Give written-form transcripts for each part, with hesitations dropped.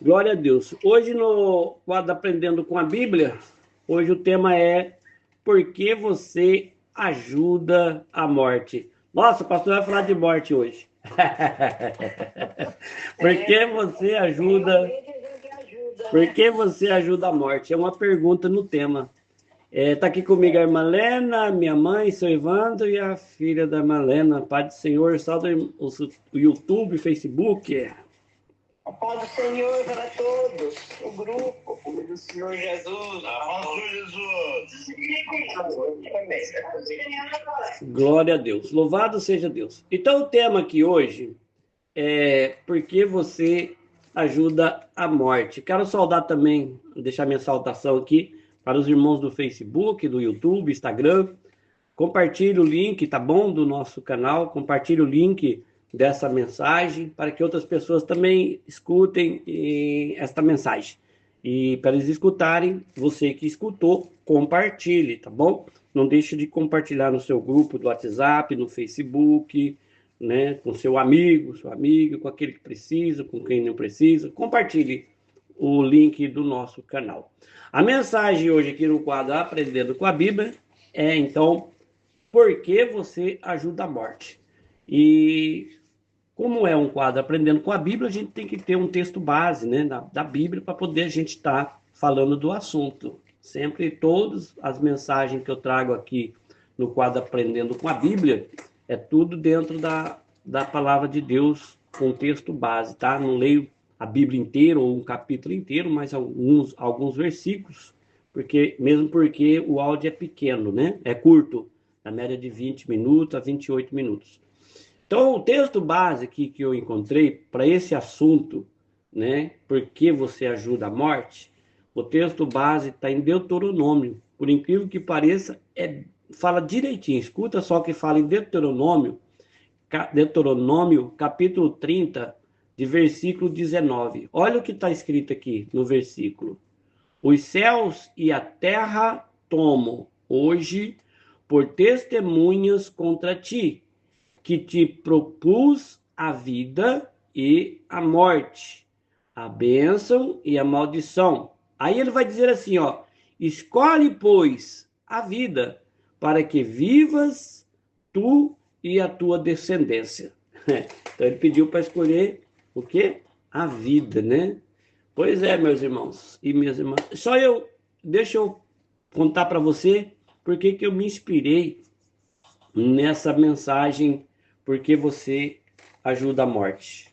Glória a Deus. Hoje no quadro Aprendendo com a Bíblia, hoje o tema é Por que você ajuda a morte? Nossa, o pastor vai falar de morte hoje. Por que você ajuda? Por que você ajuda a morte? É uma pergunta no tema. Tá aqui comigo a irmã Lena, minha mãe, seu Evandro e a filha da irmã Lena. Pai do Senhor, salve o YouTube, Facebook. A paz do Senhor para todos, o grupo. O nome do Senhor Jesus. A paz do Jesus. Glória a Deus. Louvado seja Deus. Então, o tema aqui hoje é por que você ajuda a morte. Quero saudar também, deixar minha saudação aqui para os irmãos do Facebook, do YouTube, Instagram. Compartilhe o link, tá bom? Do nosso canal. Compartilhe o link dessa mensagem para que outras pessoas também escutem esta mensagem. E para eles escutarem, você que escutou, compartilhe, tá bom? Não deixe de compartilhar no seu grupo do WhatsApp, no Facebook, né? Com seu amigo, sua amiga, com aquele que precisa, com quem não precisa. Compartilhe o link do nosso canal. A mensagem hoje aqui no quadro Aprendendo com a Bíblia é, então, por que você ajuda a morte? E como é um quadro Aprendendo com a Bíblia, a gente tem que ter um texto base, né, da Bíblia para poder a gente estar falando do assunto. Sempre todas as mensagens que eu trago aqui no quadro Aprendendo com a Bíblia é tudo dentro da palavra de Deus, com texto base, tá? Não leio a Bíblia inteira ou um capítulo inteiro, mas alguns versículos, mesmo porque o áudio é pequeno, né? É curto, na média de 20 minutos a 28 minutos. Então, o texto base aqui que eu encontrei para esse assunto, né? Por que você ajuda a morte? O texto base está em Deuteronômio. Por incrível que pareça, fala direitinho. Escuta só que fala em Deuteronômio, capítulo 30, de versículo 19. Olha o que está escrito aqui no versículo. Os céus e a terra tomo hoje por testemunhas contra ti, que te propus a vida e a morte, a bênção e a maldição. Aí ele vai dizer assim, ó, escolhe, pois, a vida, para que vivas tu e a tua descendência. Então ele pediu para escolher o quê? A vida, né? Pois é, meus irmãos e minhas irmãs. Deixa eu contar para você por que eu me inspirei nessa mensagem, porque você ajuda a morte.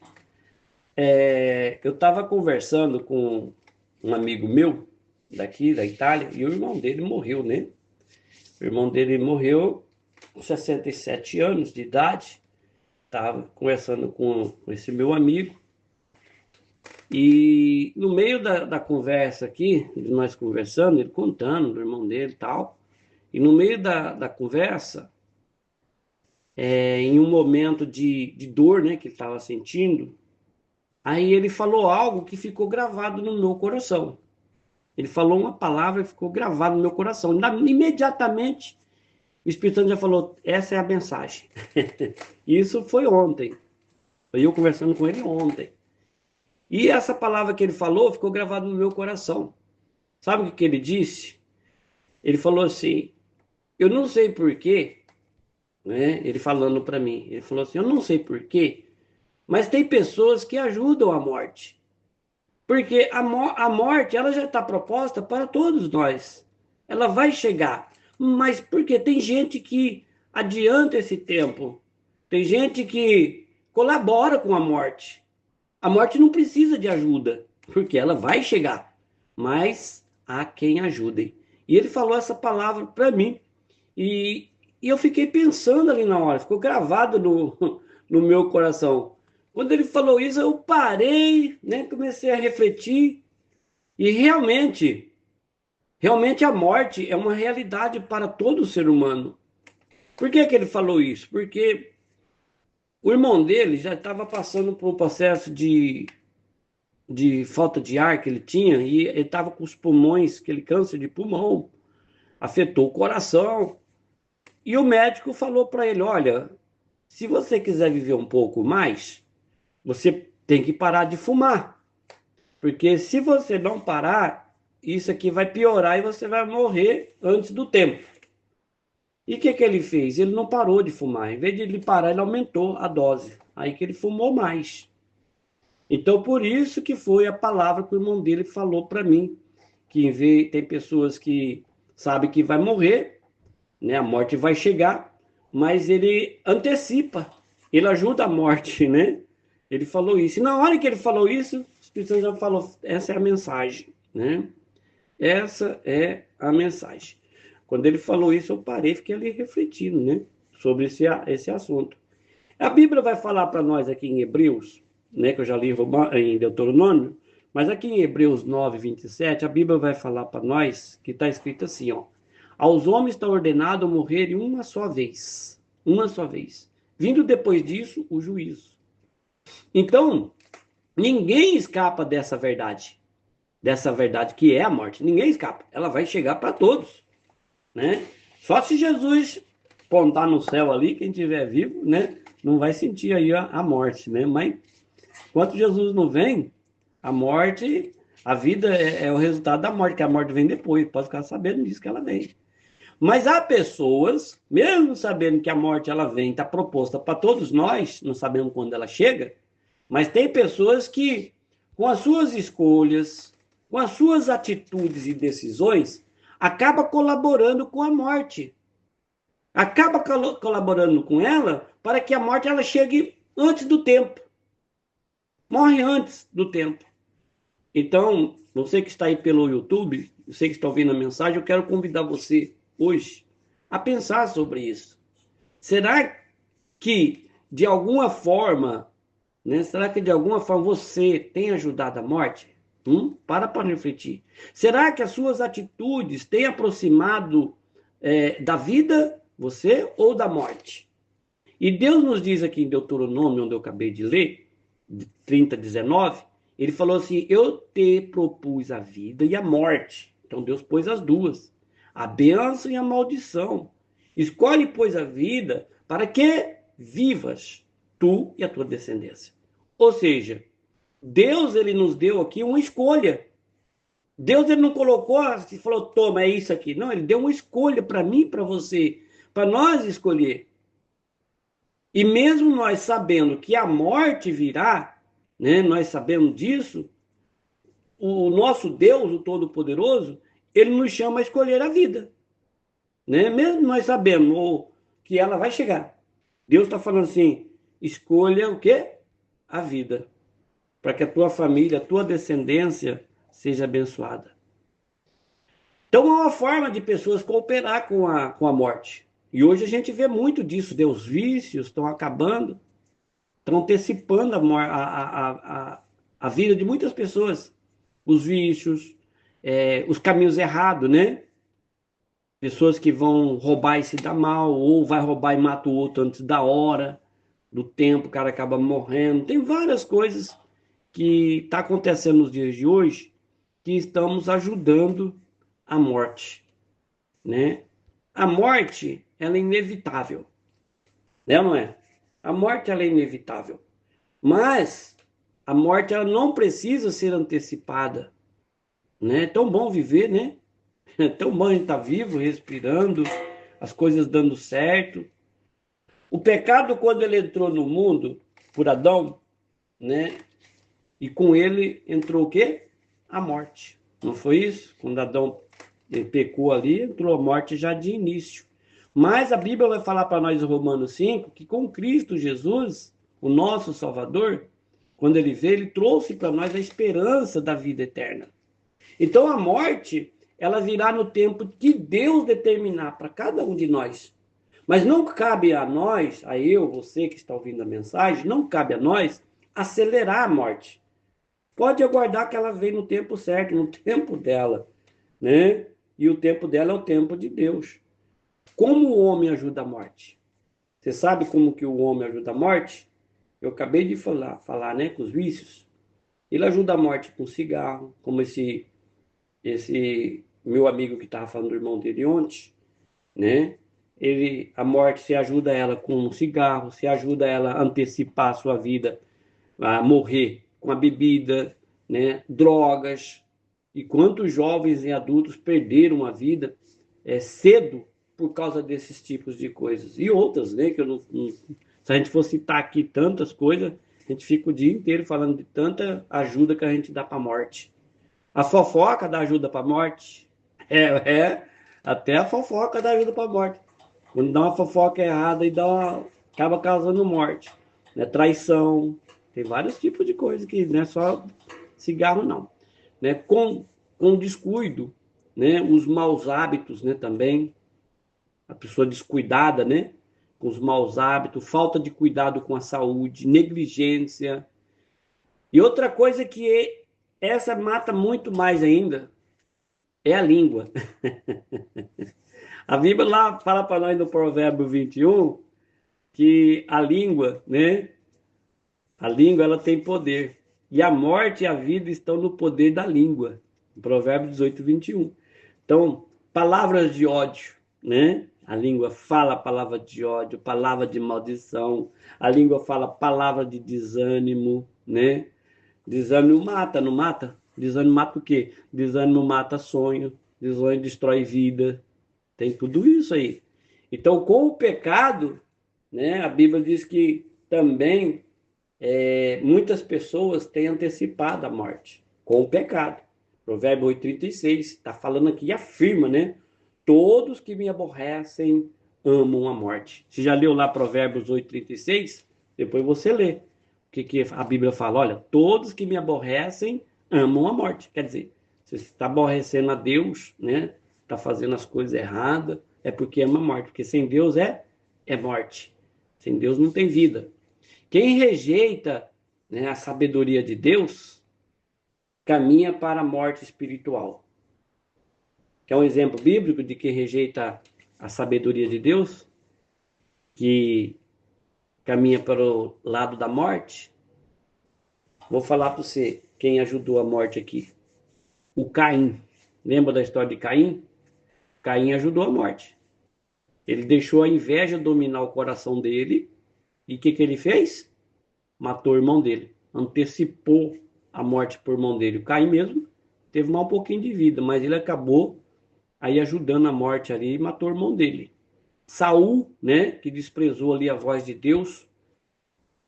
Eu estava conversando com um amigo meu, daqui da Itália, e o irmão dele morreu, né? O irmão dele morreu com 67 anos de idade. Estava conversando com esse meu amigo, e no meio da conversa aqui, nós conversando, ele contando do irmão dele e tal, e no meio da conversa, em um momento de dor, né, que ele estava sentindo, aí ele falou algo que ficou gravado no meu coração. Ele falou uma palavra que ficou gravada no meu coração. Imediatamente, o Espírito Santo já falou, essa é a mensagem. Isso foi ontem. Foi eu conversando com ele ontem. E essa palavra que ele falou ficou gravada no meu coração. Sabe o que ele disse? Ele falou assim, eu não sei porquê, né? Ele falando para mim, ele falou assim, eu não sei porquê, mas tem pessoas que ajudam a morte. Porque a morte, ela já está proposta para todos nós. Ela vai chegar. Mas porque tem gente que adianta esse tempo. Tem gente que colabora com a morte. A morte não precisa de ajuda, porque ela vai chegar. Mas há quem ajude. E ele falou essa palavra para mim. E eu fiquei pensando ali na hora. Ficou gravado no meu coração. Quando ele falou isso, eu parei, né? Comecei a refletir e realmente a morte é uma realidade para todo ser humano. Por que ele falou isso? Porque o irmão dele já estava passando por um processo de falta de ar que ele tinha e ele estava com os pulmões, aquele câncer de pulmão, afetou o coração. E o médico falou para ele, olha, se você quiser viver um pouco mais, você tem que parar de fumar. Porque se você não parar, isso aqui vai piorar e você vai morrer antes do tempo. E o que ele fez? Ele não parou de fumar. Em vez de ele parar, ele aumentou a dose. Aí que ele fumou mais. Então, por isso que foi a palavra que o irmão dele falou para mim, que tem pessoas que sabem que vai morrer, né? A morte vai chegar, mas ele antecipa, ele ajuda a morte, né? Ele falou isso. E na hora que ele falou isso, o Espírito Santo já falou, essa é a mensagem, né? Essa é a mensagem. Quando ele falou isso, eu parei, fiquei ali refletindo, né? Sobre esse assunto. A Bíblia vai falar para nós aqui em Hebreus, né? Que eu já li em Deuteronômio, mas aqui em Hebreus 9, 27, a Bíblia vai falar para nós que está escrito assim, ó. Aos homens está ordenado morrerem uma só vez. Uma só vez. Vindo depois disso, o juízo. Então, ninguém escapa dessa verdade. Dessa verdade que é a morte. Ninguém escapa. Ela vai chegar para todos, né? Só se Jesus apontar no céu ali, quem estiver vivo, né? Não vai sentir aí a morte, né? Mas enquanto Jesus não vem, a morte, a vida é o resultado da morte, que a morte vem depois. Pode ficar sabendo disso que ela vem. Mas há pessoas, mesmo sabendo que a morte ela vem, está proposta para todos nós, não sabemos quando ela chega, mas tem pessoas que, com as suas escolhas, com as suas atitudes e decisões, acaba colaborando com a morte. Acaba colaborando com ela para que a morte ela chegue antes do tempo. Morre antes do tempo. Então, você que está aí pelo YouTube, você que está ouvindo a mensagem, eu quero convidar você hoje a pensar sobre isso. Será que, de alguma forma, né, será que de alguma forma você tem ajudado a morte? Para refletir. Será que as suas atitudes têm aproximado da vida, você, ou da morte? E Deus nos diz aqui em Deuteronômio, onde eu acabei de ler, 30, 19, ele falou assim, eu te propus a vida e a morte. Então Deus pôs as duas, a bênção e a maldição. Escolhe, pois, a vida para que vivas, tu e a tua descendência. Ou seja, Deus ele nos deu aqui uma escolha. Deus ele não colocou e falou, toma, é isso aqui. Não, ele deu uma escolha para mim, para você, para nós escolher. E mesmo nós sabendo que a morte virá, né, nós sabemos disso, o nosso Deus, o Todo-Poderoso, ele nos chama a escolher a vida. Né? Mesmo nós sabendo que ela vai chegar. Deus está falando assim, escolha o quê? A vida. Para que a tua família, a tua descendência seja abençoada. Então é uma forma de pessoas cooperar com a morte. E hoje a gente vê muito disso, os vícios estão acabando, estão antecipando a vida de muitas pessoas. Os vícios, os caminhos errados, né? Pessoas que vão roubar e se dar mal, ou vai roubar e mata o outro antes da hora, do tempo, o cara acaba morrendo. Tem várias coisas que está acontecendo nos dias de hoje que estamos ajudando a morte, né? A morte, ela é inevitável, né, não é? A morte, ela é inevitável. Mas a morte, ela não precisa ser antecipada, né? É tão bom viver, né? É tão bom a gente estar vivo, respirando, as coisas dando certo. O pecado, quando ele entrou no mundo, por Adão, né? E com ele entrou o quê? A morte. Não foi isso? Quando Adão pecou ali, entrou a morte já de início. Mas a Bíblia vai falar para nós em Romanos 5 que com Cristo Jesus, o nosso Salvador, quando ele veio, ele trouxe para nós a esperança da vida eterna. Então a morte, ela virá no tempo que Deus determinar para cada um de nós. Mas não cabe a nós, a eu, você que está ouvindo a mensagem, não cabe a nós acelerar a morte. Pode aguardar que ela venha no tempo certo, no tempo dela, né? E o tempo dela é o tempo de Deus. Como o homem ajuda a morte? Você sabe como que o homem ajuda a morte? Eu acabei de falar, né, com os vícios. Ele ajuda a morte com cigarro, como esse meu amigo que estava falando do irmão dele ontem, né? A morte se ajuda ela com um cigarro, se ajuda ela a antecipar a sua vida, a morrer com a bebida, né? Drogas. E quantos jovens e adultos perderam a vida cedo por causa desses tipos de coisas. E outras, né? Que eu se a gente for citar aqui tantas coisas, a gente fica o dia inteiro falando de tanta ajuda que a gente dá para a morte. A fofoca dá ajuda para a morte. Até a fofoca dá ajuda para a morte. Quando dá uma fofoca errada e acaba causando morte. Né? Traição. Tem vários tipos de coisas que não é só cigarro, não. Né? Com descuido, né? Os maus hábitos, né? Também. A pessoa descuidada, né? Com os maus hábitos, falta de cuidado com a saúde, negligência. E outra coisa que essa mata muito mais ainda é a língua. A Bíblia lá fala para nós no Provérbio 21 que a língua, né? A língua ela tem poder. E a morte e a vida estão no poder da língua. Provérbio 18, 21. Então, palavras de ódio, né? A língua fala palavra de ódio, palavra de maldição. A língua fala palavra de desânimo, né? Desânimo mata, não mata? Desânimo mata o quê? Desânimo mata sonho, desânimo destrói vida. Tem tudo isso aí. Então, com o pecado, né? A Bíblia diz que também muitas pessoas têm antecipado a morte com o pecado. Provérbio 8,36 está falando aqui e afirma, né? Todos que me aborrecem amam a morte. Você já leu lá Provérbios 8,36? Depois você lê. O que a Bíblia fala? Olha, todos que me aborrecem amam a morte. Quer dizer, se você está aborrecendo a Deus, né? Está fazendo as coisas erradas, é porque ama a morte. Porque sem Deus é morte. Sem Deus não tem vida. Quem rejeita, né, a sabedoria de Deus caminha para a morte espiritual. Quer um exemplo bíblico de quem rejeita a sabedoria de Deus, que caminha para o lado da morte? Vou falar para você quem ajudou a morte aqui. O Caim. Lembra da história de Caim? Caim ajudou a morte. Ele deixou a inveja dominar o coração dele. E o que ele fez? Matou o irmão dele. Antecipou a morte por mão dele. O Caim mesmo teve mais um pouquinho de vida, mas ele acabou aí ajudando a morte ali e matou o irmão dele. Saul, né, que desprezou ali a voz de Deus.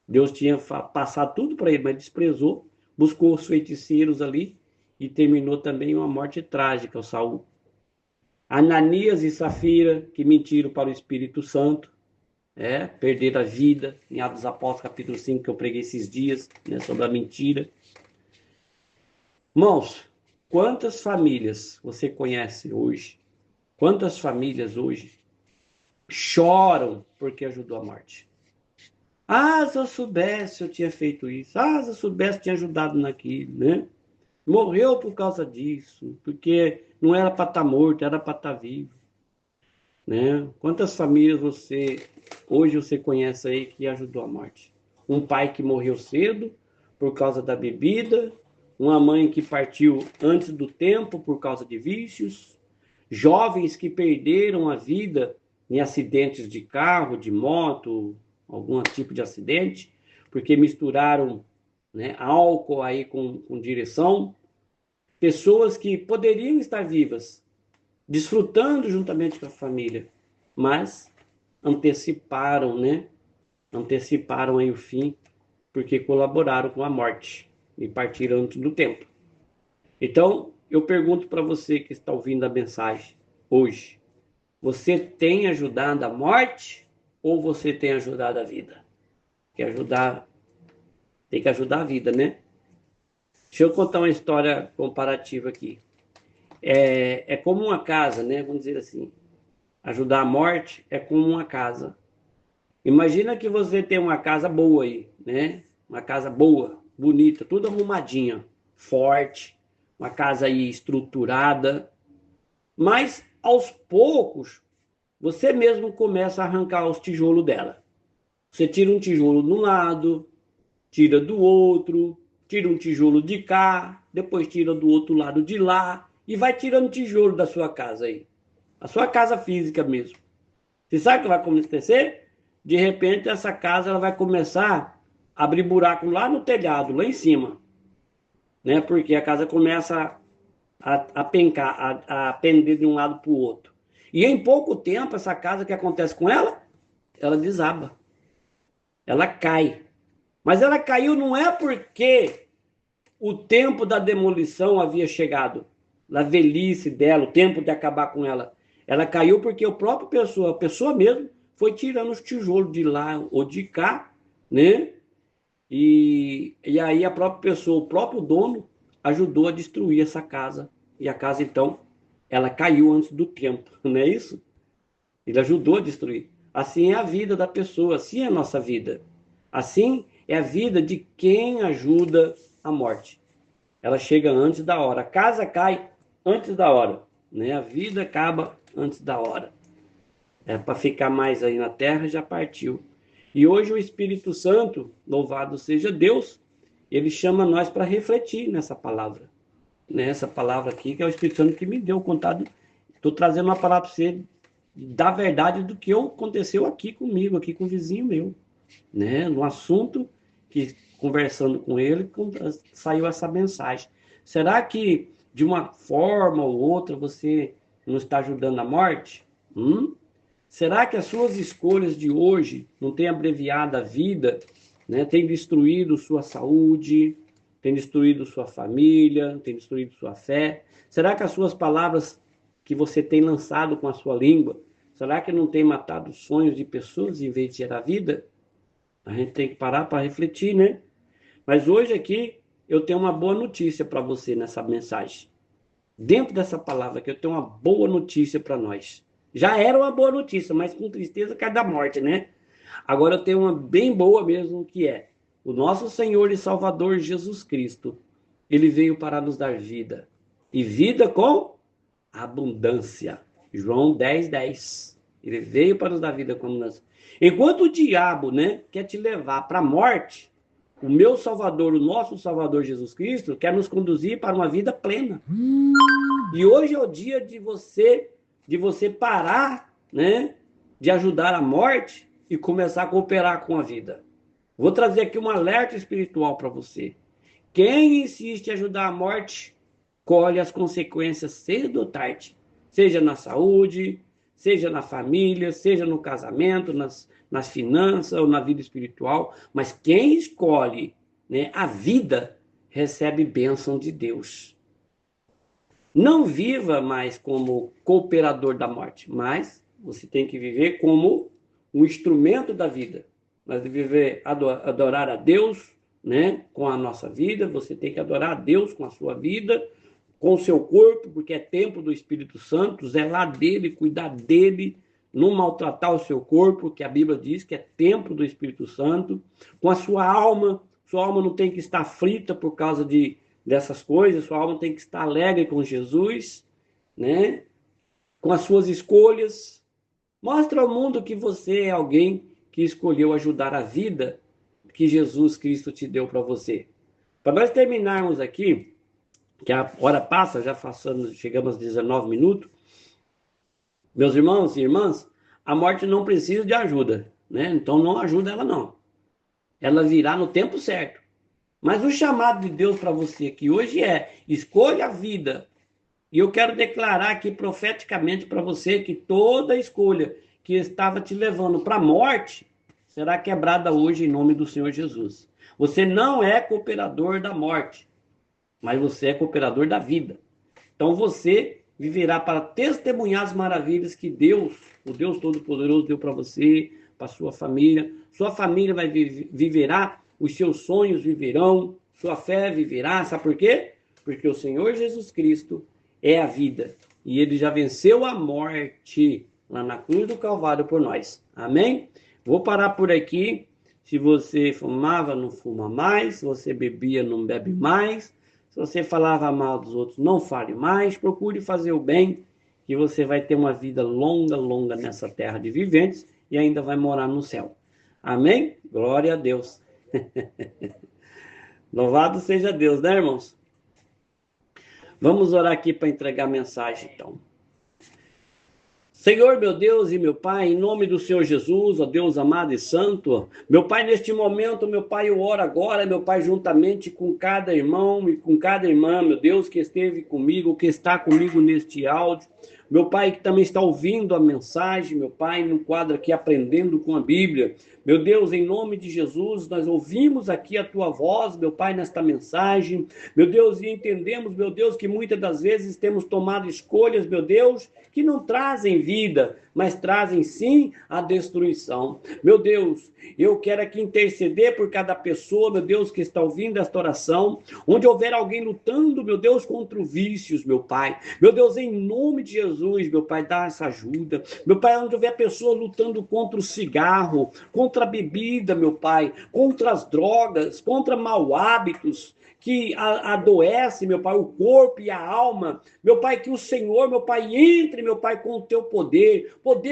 Deus tinha passado tudo para ele, mas desprezou. Buscou os feiticeiros ali e terminou também uma morte trágica, o Saul. Ananias e Safira, que mentiram para o Espírito Santo, perderam a vida, em Atos dos Apóstolos, capítulo 5, que eu preguei esses dias, né, sobre a mentira. Irmãos, quantas famílias você conhece hoje? Quantas famílias hoje choram porque ajudou a morte? Ah, se eu soubesse, eu tinha feito isso. Ah, se eu soubesse, eu tinha ajudado naquilo, né? Morreu por causa disso, porque não era para estar morto, era para estar vivo, né? Quantas famílias hoje você conhece aí que ajudou a morte? Um pai que morreu cedo por causa da bebida, uma mãe que partiu antes do tempo por causa de vícios, jovens que perderam a vida em acidentes de carro, de moto, algum tipo de acidente, porque misturaram, né, álcool aí com direção. Pessoas que poderiam estar vivas, desfrutando juntamente com a família, mas anteciparam, né? Anteciparam aí o fim, porque colaboraram com a morte e partiram antes do tempo. Então, eu pergunto para você que está ouvindo a mensagem hoje, você tem ajudado a morte ou você tem ajudado a vida? Tem que ajudar a vida, né? Deixa eu contar uma história comparativa aqui. É como uma casa, né? Vamos dizer assim. Ajudar a morte é como uma casa. Imagina que você tem uma casa boa aí, né? Uma casa boa, bonita, tudo arrumadinha, forte, uma casa aí estruturada. Mas, aos poucos, você mesmo começa a arrancar os tijolos dela. Você tira um tijolo de um lado, tira do outro, tira um tijolo de cá, depois tira do outro lado de lá, e vai tirando tijolo da sua casa aí. A sua casa física mesmo. Você sabe o que vai acontecer? De repente, essa casa ela vai começar a abrir buraco lá no telhado, lá em cima. né? Porque a casa começa a pencar, a pender de um lado para o outro. E em pouco tempo, essa casa, o que acontece com ela? Ela desaba, ela cai. Mas ela caiu não é porque o tempo da demolição havia chegado, da velhice dela, o tempo de acabar com ela. Ela caiu porque o próprio pessoa, a pessoa mesmo, foi tirando os tijolos de lá ou de cá, né? E aí a própria pessoa, o próprio dono, ajudou a destruir essa casa. E a casa, então, ela caiu antes do tempo, não é isso? Ele ajudou a destruir. Assim é a vida da pessoa, assim é a nossa vida. Assim é a vida de quem ajuda a morte. Ela chega antes da hora. A casa cai antes da hora, né? A vida acaba antes da hora. É para ficar mais aí na terra, já partiu. E hoje o Espírito Santo, louvado seja Deus, ele chama nós para refletir nessa palavra. Nessa palavra aqui, que é o Espírito Santo que me deu contado. Estou trazendo uma palavra para você da verdade do que aconteceu aqui comigo, aqui com o vizinho meu, né? No assunto que, conversando com ele, saiu essa mensagem. Será que de uma forma ou outra você não está ajudando a morte? Será que as suas escolhas de hoje não têm abreviado a vida, né? Tem destruído sua saúde, tem destruído sua família, tem destruído sua fé? Será que as suas palavras que você tem lançado com a sua língua, será que não tem matado os sonhos de pessoas em vez de gerar vida? A gente tem que parar para refletir, né? Mas hoje aqui eu tenho uma boa notícia para você nessa mensagem. Dentro dessa palavra que eu tenho uma boa notícia para nós. Já era uma boa notícia, mas com tristeza cai da morte, né? Agora eu tenho uma bem boa mesmo, que é o nosso Senhor e Salvador Jesus Cristo. Ele veio para nos dar vida. E vida com abundância. João 10:10. Ele veio para nos dar vida com abundância. Enquanto o diabo, né, quer te levar para a morte, o meu Salvador, o nosso Salvador Jesus Cristo, quer nos conduzir para uma vida plena. E hoje é o dia de você parar, né, de ajudar a morte e começar a cooperar com a vida. Vou trazer aqui um alerta espiritual para você. Quem insiste em ajudar a morte, colhe as consequências cedo ou tarde. Seja na saúde, seja na família, seja no casamento, nas finanças ou na vida espiritual. Mas quem escolhe, né, a vida, recebe bênção de Deus. Não viva mais como cooperador da morte, mas você tem que viver como um instrumento da vida. Mas viver, adorar a Deus, né, com a nossa vida. Você tem que adorar a Deus com a sua vida, com o seu corpo, porque é templo do Espírito Santo, zelar dele, cuidar dele, não maltratar o seu corpo, que a Bíblia diz que é templo do Espírito Santo. Com a sua alma não tem que estar aflita por causa dessas coisas, sua alma tem que estar alegre com Jesus, né? Com as suas escolhas. Mostra ao mundo que você é alguém que escolheu ajudar a vida que Jesus Cristo te deu para você. Para nós terminarmos aqui, que a hora passa, já chegamos aos 19 minutos. Meus irmãos e irmãs, a morte não precisa de ajuda, né? Então não ajuda ela não. Ela virá no tempo certo. Mas o chamado de Deus para você aqui hoje é: escolha a vida. E eu quero declarar aqui profeticamente para você que toda escolha que estava te levando para a morte será quebrada hoje em nome do Senhor Jesus. Você não é cooperador da morte, mas você é cooperador da vida. Então você viverá para testemunhar as maravilhas que Deus, o Deus Todo-Poderoso, deu para você, para sua família. Sua família viverá, os seus sonhos viverão, sua fé viverá. Sabe por quê? Porque o Senhor Jesus Cristo é a vida. E ele já venceu a morte lá na cruz do Calvário por nós. Amém? Vou parar por aqui. Se você fumava, não fuma mais. Se você bebia, não bebe mais. Se você falava mal dos outros, não fale mais. Procure fazer o bem, que você vai ter uma vida longa, longa nessa terra de viventes e ainda vai morar no céu. Amém? Glória a Deus. Louvado seja Deus, né, irmãos? Vamos orar aqui para entregar a mensagem, então. Senhor, meu Deus e meu Pai, em nome do Senhor Jesus, ó Deus amado e santo, meu Pai, neste momento, meu Pai, eu oro agora, meu Pai, juntamente com cada irmão e com cada irmã, meu Deus, que esteve comigo, que está comigo neste áudio, meu Pai, que também está ouvindo a mensagem, meu Pai, no quadro aqui, aprendendo com a Bíblia. Meu Deus, em nome de Jesus, nós ouvimos aqui a Tua voz, meu Pai, nesta mensagem, meu Deus, e entendemos, meu Deus, que muitas das vezes temos tomado escolhas, meu Deus, que não trazem vida, mas trazem sim a destruição. Meu Deus, eu quero aqui interceder por cada pessoa, meu Deus, que está ouvindo esta oração, onde houver alguém lutando, meu Deus, contra os vícios, meu Pai. Meu Deus, em nome de Jesus, meu Pai, dá essa ajuda. Meu Pai, onde houver pessoa lutando contra o cigarro, contra a bebida, meu Pai, contra as drogas, contra maus hábitos, que adoece, meu Pai, o corpo e a alma. Meu Pai, que o Senhor, meu Pai, entre, meu Pai, com o teu poder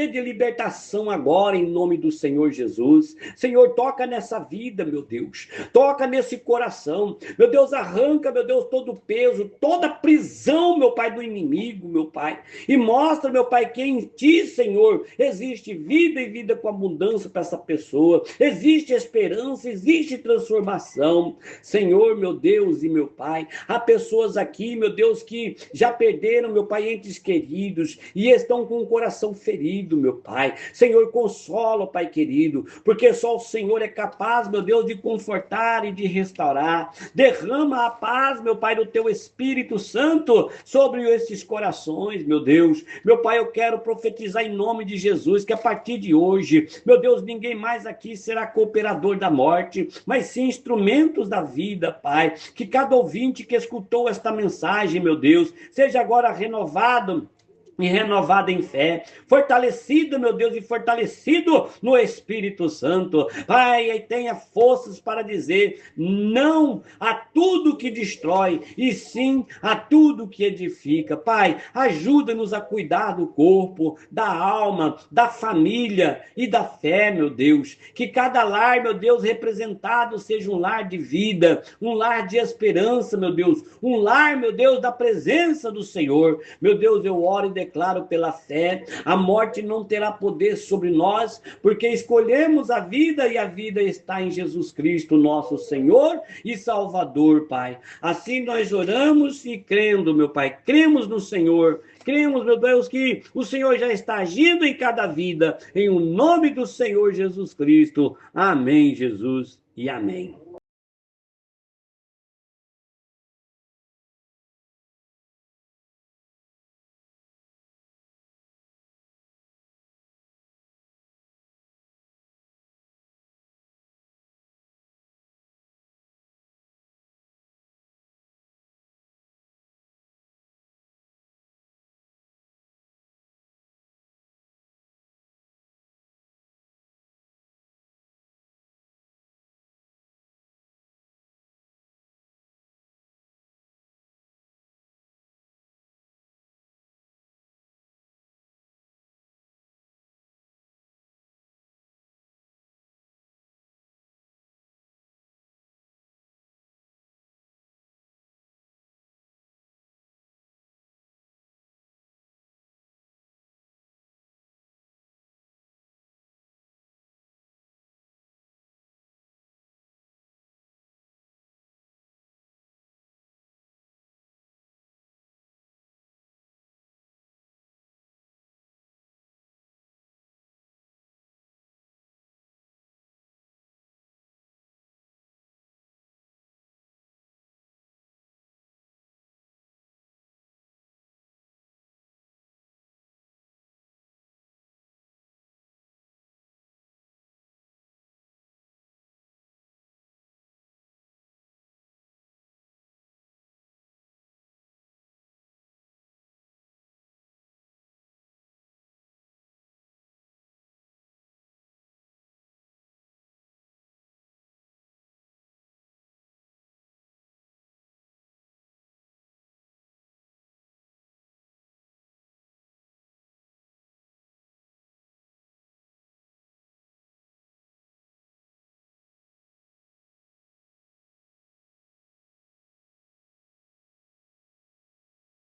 de libertação agora, em nome do Senhor Jesus. Senhor, toca nessa vida, meu Deus. Toca nesse coração. Meu Deus, arranca, meu Deus, todo o peso, toda a prisão, meu Pai, do inimigo, meu Pai. E mostra, meu Pai, que em ti, Senhor, existe vida e vida com abundância para essa pessoa. Existe esperança, existe transformação. Senhor, meu Deus e meu Pai, há pessoas aqui, meu Deus, que já perderam, meu Pai, entes queridos e estão com o coração ferido, meu Pai. Senhor, consola, Pai querido, porque só o Senhor é capaz, meu Deus, de confortar e de restaurar. Derrama a paz, meu Pai, do teu Espírito Santo sobre esses corações, meu Deus. Meu Pai, eu quero profetizar em nome de Jesus que a partir de hoje, meu Deus, ninguém mais aqui será cooperador da morte, mas sim instrumentos da vida, Pai. Que cada ouvinte que escutou esta mensagem, meu Deus, seja agora renovado e renovada em fé, fortalecido, meu Deus, e fortalecido no Espírito Santo. Pai, e tenha forças para dizer não a tudo que destrói, e sim a tudo que edifica. Pai, ajuda-nos a cuidar do corpo, da alma, da família e da fé, meu Deus. Que cada lar, meu Deus, representado seja um lar de vida, um lar de esperança, meu Deus, um lar, meu Deus, da presença do Senhor. Meu Deus, eu oro e declaro pela fé, a morte não terá poder sobre nós, porque escolhemos a vida e a vida está em Jesus Cristo, nosso Senhor e Salvador, Pai. Assim nós oramos e crendo, meu Pai, cremos no Senhor, cremos, meu Deus, que o Senhor já está agindo em cada vida, em o nome do Senhor Jesus Cristo. Amém, Jesus, e amém.